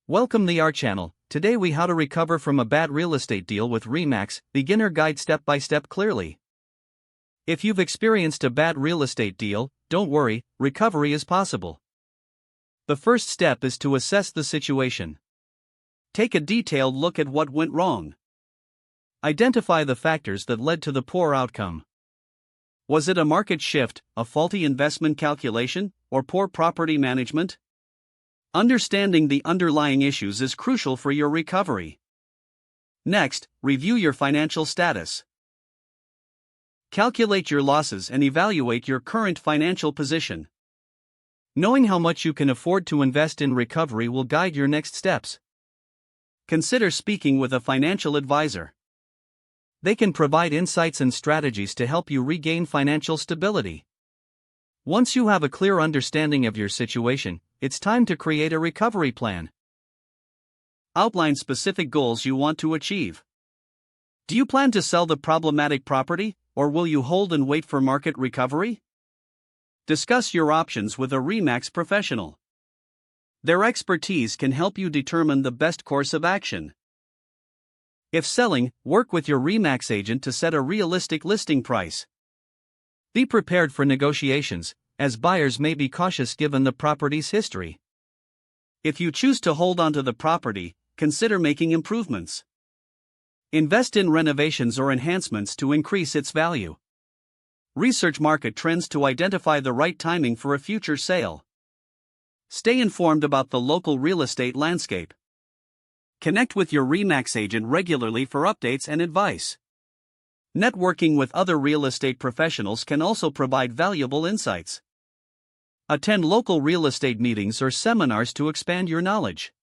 Welcome to our channel. Today we how to recover from a bad real estate deal with RE/MAX, beginner guide step by step clearly. If you've experienced a bad real estate deal, don't worry, recovery is possible. The first step is to assess the situation. Take a detailed look at what went wrong. Identify the factors that led to the poor outcome. Was it a market shift, a faulty investment calculation, or poor property management? Understanding the underlying issues is crucial for your recovery. Next, review your financial status. Calculate your losses and evaluate your current financial position. Knowing how much you can afford to invest in recovery will guide your next steps. Consider speaking with a financial advisor. They can provide insights and strategies to help you regain financial stability. Once you have a clear understanding of your situation, it's time to create a recovery plan. Outline specific goals you want to achieve. Do you plan to sell the problematic property, or will you hold and wait for market recovery? Discuss your options with a RE/MAX professional. Their expertise can help you determine the best course of action. If selling, work with your RE/MAX agent to set a realistic listing price. Be prepared for negotiations, as buyers may be cautious given the property's history. If you choose to hold onto the property, consider making improvements. Invest in renovations or enhancements to increase its value. Research market trends to identify the right timing for a future sale. Stay informed about the local real estate landscape. Connect with your RE/MAX agent regularly for updates and advice. Networking with other real estate professionals can also provide valuable insights. Attend local real estate meetings or seminars to expand your knowledge.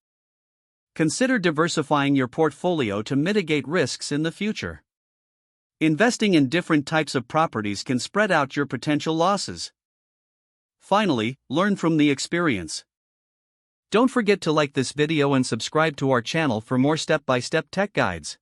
Consider diversifying your portfolio to mitigate risks in the future. Investing in different types of properties can spread out your potential losses. Finally, learn from the experience. Don't forget to like this video and subscribe to our channel for more step-by-step tech guides.